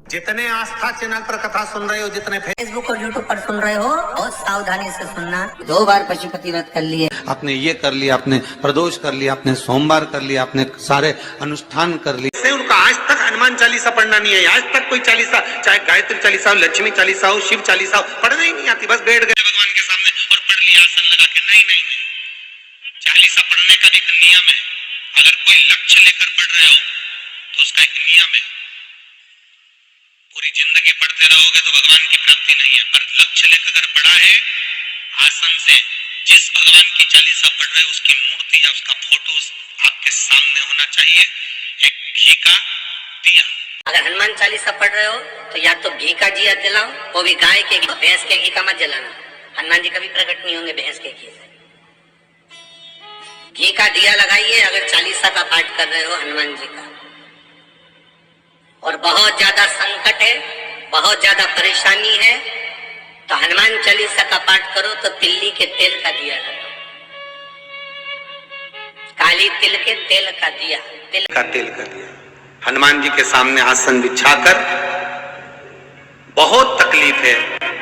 जितने आस्था चैनल पर कथा सुन रहे हो, जितने फेसबुक और यूट्यूब पर सुन रहे हो, बहुत सावधानी से सुनना। 2 बार पशुपति व्रत कर लिए, आपने ये कर लिया, आपने प्रदोष कर लिया, आपने सोमवार कर लिया, आपने सारे अनुष्ठान कर लिए। उनका आज तक हनुमान चालीसा पढ़ना नहीं है, आज तक कोई चालीसा, चाहे गायत्री चालीसा हो, लक्ष्मी चालीसा हो, शिव चालीसा हो, पढ़ना ही नहीं आती। बस बैठ गए भगवान के सामने और पढ़ लिया आसन लगा के। नहीं नहीं नहीं, चालीसा पढ़ने का भी एक नियम है। अगर कोई लक्ष्य लेकर पढ़ रहे हो तो उसका एक नियम है। पूरी जिंदगी पढ़ते रहोगे तो भगवान की प्राप्ति नहीं है, पर लक्ष्य लेकर अगर पढ़ा है आसन से, जिस भगवान की चालीसा पढ़ रहे हो उसकी मूर्ति या उसका फोटो आपके सामने होना चाहिए। एक घी का दिया। अगर हनुमान चालीसा पढ़ रहे हो तो या तो घी का दिया जलाओ, वो भी गाय के, भैंस के घी का मत जलाना। हनुमान जी कभी प्रकट नहीं होंगे भैंस के घी से। घी का दिया लगाइए अगर चालीसा का पाठ कर रहे हो हनुमान जी का। और बहुत ज्यादा संकट है, बहुत ज्यादा परेशानी है, तो हनुमान चालीसा का पाठ करो तो तिल्ली के तेल का दिया लगाओ। काली तिल के तेल का दिया, तेल का दिया हनुमान जी के सामने आसन बिछाकर। बहुत तकलीफ है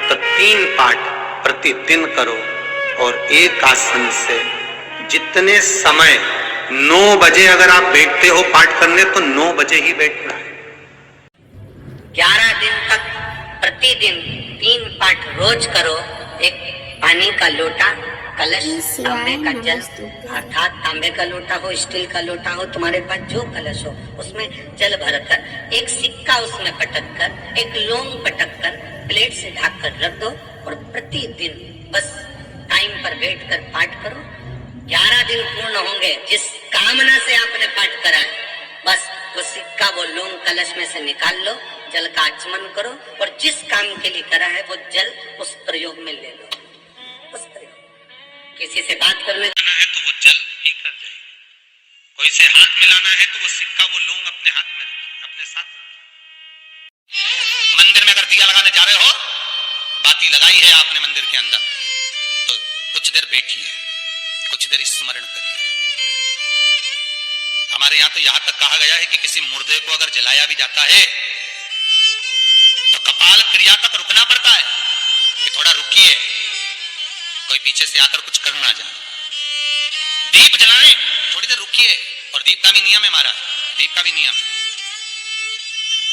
तो 3 पाठ प्रतिदिन करो। और एक आसन से जितने समय 9 बजे अगर आप बैठते हो पाठ करने तो 9 बजे ही बैठना है। 11 दिन तक प्रतिदिन 3 पाठ रोज करो। एक पानी का लोटा, कलश, तांबे का जल, अर्थात तांबे का लोटा हो, स्टील का लोटा हो, तुम्हारे पास जो कलश हो उसमें जल भरकर, एक सिक्का उसमें पटक कर, एक लौंग पटक कर प्लेट से ढक कर रख दो और प्रतिदिन बस टाइम पर बैठकर पाठ करो। 11 दिन पूर्ण होंगे। जिस कामना से आपने पाठ करा है बस वो सिक्का, वो लौंग कलश में से निकाल लो, जल का आचमन करो और जिस काम के लिए करा है वो जल उस प्रयोग में ले लो। उस प्रयोग किसी से बात करने जाना है तो वो जल पी कर जाएगा। कोई से हाथ मिलाना है तो वो सिक्का, वो लौंग अपने हाथ में रखिए, अपने साथ रखिए। मंदिर में अगर दिया लगाने जा रहे हो, बाती लगाई है आपने मंदिर के अंदर, तो कुछ देर बैठिए, कुछ देर स्मरण करिए। हमारे यहाँ तो यहां तक कहा गया है कि किसी मुर्दे को अगर जलाया भी जाता है तो कपाल क्रिया तक रुकना पड़ता है कि थोड़ा रुकिए, कोई पीछे से आकर कुछ कर ना जाए। दीप जलाएं, थोड़ी देर रुकिए। और दीप का भी नियम है महाराज, दीप का भी नियम है।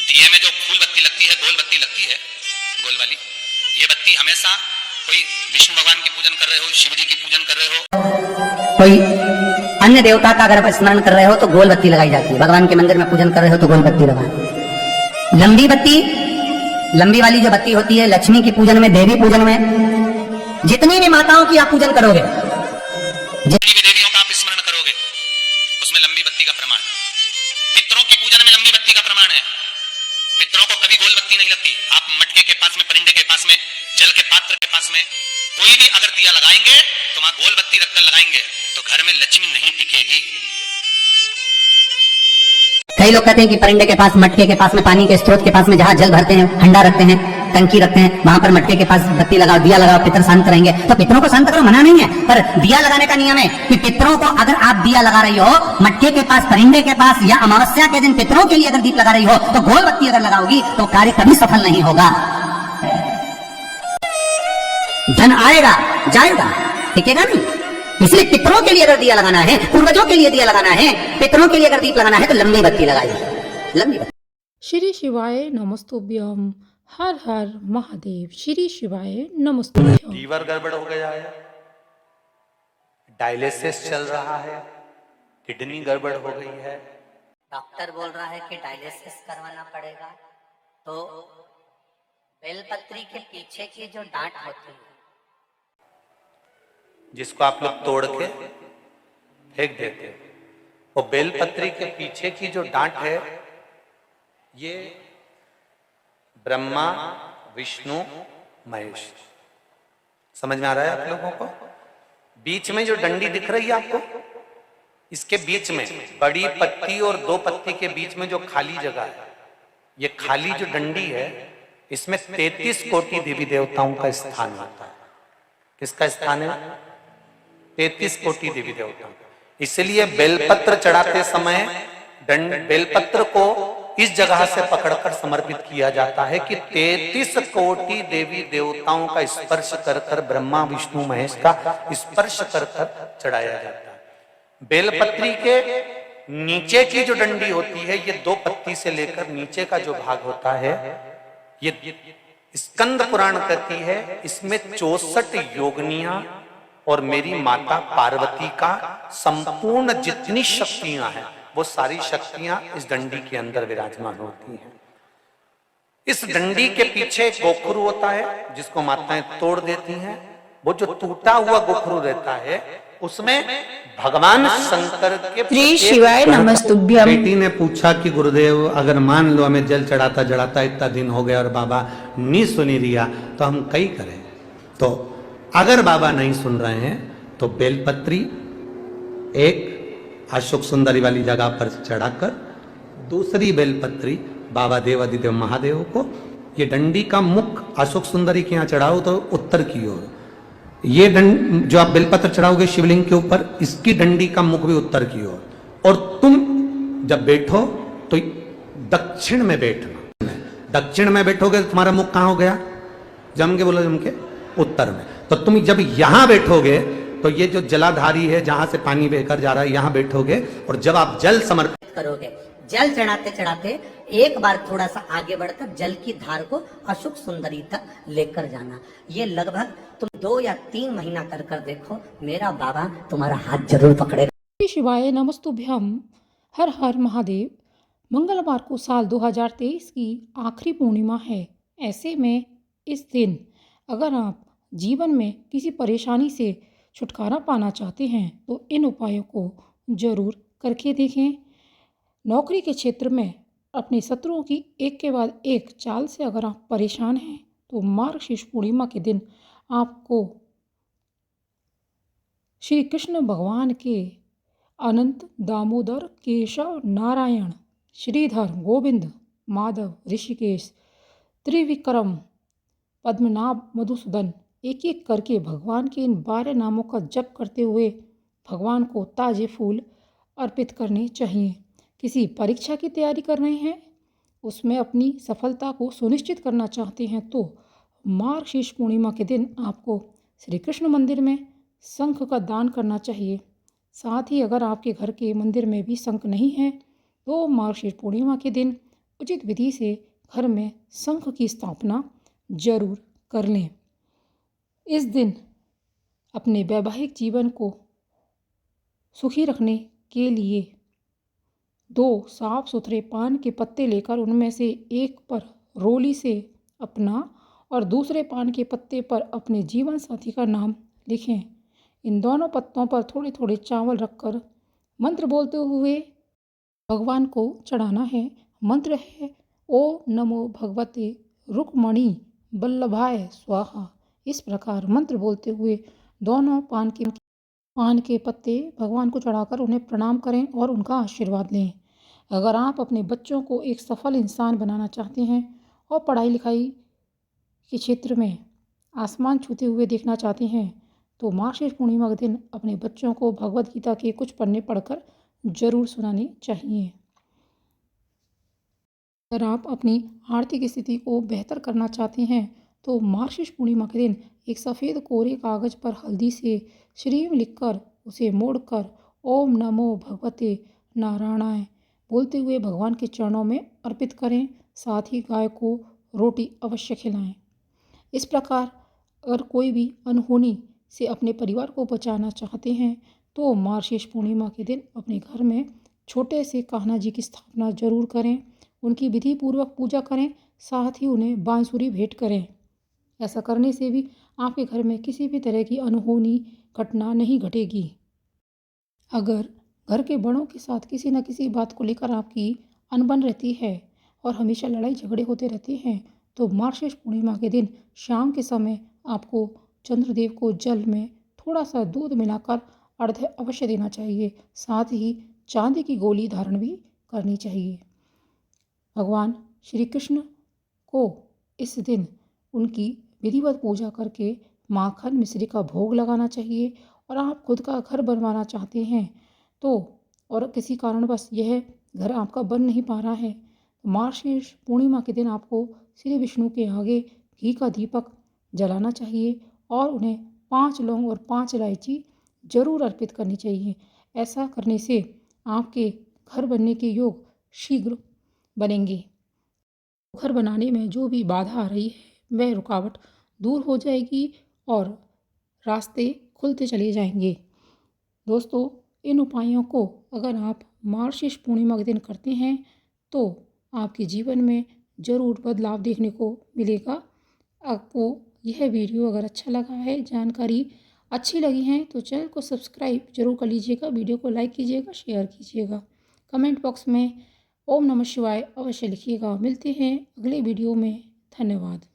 दिए में जो फूल बत्ती लगती है, गोल बत्ती लगती है, गोल वाली, ये बत्ती हमेशा कोई विष्णु भगवान की पूजन कर रहे हो, शिव जी की पूजन कर रहे हो, कोई अन्य देवता का अगर आप स्मरण कर रहे हो तो गोल बत्ती लगाई जाती है। भगवान के मंदिर में पूजन कर रहे हो तो गोल बत्ती लगाएं। लंबी बत्ती, लंबी वाली जो बत्ती होती है लक्ष्मी की पूजन में, देवी पूजन में, जितनी भी माताओं की आप पूजन करोगे, जितनी भी देवियों का आप स्मरण करोगे, उसमें लंबी बत्ती का प्रमाण। पितरों की पूजन में लंबी बत्ती का प्रमाण है। पितरों को कभी गोल बत्ती नहीं लगती। आप मटके के पास में, परिंदे के पास में, जल के पात्र के पास में कोई भी अगर दिया लगाएंगे तो वहां गोल बत्ती रखकर लगाएंगे तो घर में लक्ष्मी नहीं टिकेगी। कई लोग कहते हैं कि परिंदे के पास, मटके के पास में, पानी के स्रोत के पास में जहाँ जल भरते हैं, हंडा रखते हैं, टंकी रखते हैं, वहां पर मटके के पास बत्ती लगाओ, दिया लगाओ, पितर शांत रहेंगे। तो पितरों को शांत करो, मना नहीं है, पर दिया लगाने का नियम है कि पितरों को अगर आप दिया लगा रही हो मटके के पास, परिंदे के पास, या अमावस्या के दिन पितरों के लिए अगर दीप लगा रही हो तो गोल बत्ती अगर लगाओगी तो कार्य कभी सफल नहीं होगा। धन आएगा जाएगा, टिकेगा नहीं। इसलिए पितरों के लिए अगर दिया लगाना है, पूर्वजों के लिए दिया लगाना है, पितरों के लिए अगर दीप लगाना है तो लंबी बत्ती लगाइए, लंबी बत्ती। श्री शिवाय नमस्तुभ्यम। हर हर महादेव। श्री शिवाय नमस्तुभ्यम। लीवर गड़बड़ हो गया है, डायलिसिस चल रहा है, किडनी गड़बड़ हो गई है, डॉक्टर बोल रहा है कि डायलिसिस करवाना पड़ेगा, तो बेलपत्री के पीछे की जो डांट होती है जिसको आप लोग तोड़ के फेंक देते हैं, वो बेलपत्री के पीछे की जो डांट है, ये ब्रह्मा, विष्णु, महेश। समझ में आ रहा है आप लोगों को? बीच में जो डंडी दिख रही है आपको, इसके बीच में बड़ी पत्ती और 2 पत्ती के बीच में जो खाली जगह है, ये खाली जो डंडी है, इसमें 33 कोटि देवी देवताओं का स्थान होता है। किसका स्थान है? 33 कोटि देवी देवताओं। इसलिए बेलपत्र चढ़ाते समय बेलपत्र को इस जगह से पकड़कर समर्पित किया जाता है कि 33 कोटि देवी देवताओं का स्पर्श कर कर, ब्रह्मा विष्णु महेश का स्पर्श कर कर चढ़ाया जाता है। बेलपत्री के नीचे की जो डंडी होती है, ये 2 पत्ती से लेकर नीचे का जो भाग होता है, ये स्कंद पुराण कहती है, इसमें 64 योगनियां और मेरी माता पार्वती का संपूर्ण जितनी शक्तियां हैं, वो सारी शक्तियां इस डंडी के अंदर विराजमान होती हैं। इस डंडी के पीछे एक गोखरू होता है जिसको माताएं तोड़ देती हैं। वो जो टूटा हुआ गोखरू रहता है, उसमें भगवान शंकर के श्री शिवाय नमस्तुभ्यम। बेटी ने पूछा कि गुरुदेव, अगर मान लो हमें जल चढ़ाता चढ़ाता इतना दिन हो गया और बाबा नहीं सुनी रिया, तो हम कई करें। तो अगर बाबा नहीं सुन रहे हैं तो बेलपत्री एक अशोक सुंदरी वाली जगह पर चढ़ाकर, दूसरी बेलपत्री बाबा देवादिदेव महादेव को, ये डंडी का मुख अशोक सुंदरी के यहाँ चढ़ाओ तो उत्तर की ओर, ये जो आप बेलपत्र चढ़ाओगे शिवलिंग के ऊपर, इसकी डंडी का मुख भी उत्तर की ओर, और तुम जब बैठो तो दक्षिण में बैठना। दक्षिण में बैठोगे तो तुम्हारा मुख कहाँ हो गया? जम के बोलो, जम के उत्तर में। तो तुम जब यहां बैठोगे तो ये जो जलाधारी है जहां से पानी बहकर जा रहा है, यहां बैठोगे, और जब आप जल समर्पित करोगे, जल चढ़ाते चढ़ाते एक बार थोड़ा सा आगे बढ़कर जल की धार को अशोक सुंदरी तक लेकर जाना। ये लगभग तुम 2 या 3 महीना कर कर देखो, मेरा बाबा तुम्हारा हाथ जरूर पकड़ेगा। श्री शिवाय नमस्तुभ्यम। हर हर महादेव। मंगलवार को साल 2023 की आखिरी पूर्णिमा है। ऐसे में इस दिन अगर आप जीवन में किसी परेशानी से छुटकारा पाना चाहते हैं तो इन उपायों को जरूर करके देखें। नौकरी के क्षेत्र में अपने शत्रुओं की एक के बाद एक चाल से अगर आप परेशान हैं तो मार्गशीर्ष पूर्णिमा के दिन आपको श्री कृष्ण भगवान के अनंत, दामोदर, केशव, नारायण, श्रीधर, गोविंद, माधव, ऋषिकेश, त्रिविक्रम, पद्मनाभ, मधुसूदन एक एक करके भगवान के इन 12 नामों का जप करते हुए भगवान को ताजे फूल अर्पित करने चाहिए। किसी परीक्षा की तैयारी कर रहे हैं, उसमें अपनी सफलता को सुनिश्चित करना चाहते हैं तो मार्गशीर्ष पूर्णिमा के दिन आपको श्री कृष्ण मंदिर में शंख का दान करना चाहिए। साथ ही अगर आपके घर के मंदिर में भी शंख नहीं है तो मार्गशीर्ष पूर्णिमा के दिन उचित विधि से घर में शंख की स्थापना जरूर कर लें। इस दिन अपने वैवाहिक जीवन को सुखी रखने के लिए 2 साफ सुथरे पान के पत्ते लेकर उनमें से एक पर रोली से अपना और दूसरे पान के पत्ते पर अपने जीवन साथी का नाम लिखें। इन दोनों पत्तों पर थोड़े थोड़े चावल रखकर मंत्र बोलते हुए भगवान को चढ़ाना है। मंत्र है ओम नमो भगवते रुक्मणी वल्लभाय स्वाहा। इस प्रकार मंत्र बोलते हुए दोनों पान के पत्ते भगवान को चढ़ाकर उन्हें प्रणाम करें और उनका आशीर्वाद लें। अगर आप अपने बच्चों को एक सफल इंसान बनाना चाहते हैं और पढ़ाई लिखाई के क्षेत्र में आसमान छूते हुए देखना चाहते हैं तो मार्गशीर्ष पूर्णिमा के दिन अपने बच्चों को भगवद गीता के कुछ पन्ने पढ़कर जरूर सुनाने चाहिए। अगर आप अपनी आर्थिक स्थिति को बेहतर करना चाहते हैं तो मार्गशीर्ष पूर्णिमा के दिन एक सफ़ेद कोरे कागज पर हल्दी से श्रीम लिखकर उसे मोड़कर ओम नमो भगवते नारायणाय बोलते हुए भगवान के चरणों में अर्पित करें। साथ ही गाय को रोटी अवश्य खिलाएं। इस प्रकार अगर कोई भी अनहोनी से अपने परिवार को बचाना चाहते हैं तो मार्गशीर्ष पूर्णिमा के दिन अपने घर में छोटे से कान्हा जी की स्थापना जरूर करें, उनकी विधि पूर्वक पूजा करें, साथ ही उन्हें बांसुरी भेंट करें। ऐसा करने से भी आपके घर में किसी भी तरह की अनहोनी घटना नहीं घटेगी। अगर घर के बड़ों के साथ किसी न किसी बात को लेकर आपकी अनबन रहती है और हमेशा लड़ाई झगड़े होते रहते हैं तो मार्गशीर्ष पूर्णिमा के दिन शाम के समय आपको चंद्रदेव को जल में थोड़ा सा दूध मिलाकर अर्घ्य अवश्य देना चाहिए। साथ ही चांदी की गोली धारण भी करनी चाहिए। भगवान श्री कृष्ण को इस दिन उनकी विधिवत पूजा करके माखन मिश्री का भोग लगाना चाहिए। और आप खुद का घर बनवाना चाहते हैं तो और किसी कारणवश यह घर आपका बन नहीं पा रहा है मार्गशीर्ष पूर्णिमा के दिन आपको श्री विष्णु के आगे घी का दीपक जलाना चाहिए और उन्हें 5 लौंग और 5 इलायची जरूर अर्पित करनी चाहिए। ऐसा करने से आपके घर बनने के योग शीघ्र बनेंगे। घर बनाने में जो भी बाधा आ रही है वह रुकावट दूर हो जाएगी और रास्ते खुलते चले जाएंगे। दोस्तों, इन उपायों को अगर आप मार्गशीर्ष पूर्णिमा के दिन करते हैं तो आपके जीवन में ज़रूर बदलाव देखने को मिलेगा। आपको यह वीडियो अगर अच्छा लगा है, जानकारी अच्छी लगी है तो चैनल को सब्सक्राइब जरूर कर लीजिएगा, वीडियो को लाइक कीजिएगा, शेयर कीजिएगा। कमेंट बॉक्स में ओम नमः शिवाय अवश्य लिखिएगा। मिलते हैं अगले वीडियो में। धन्यवाद।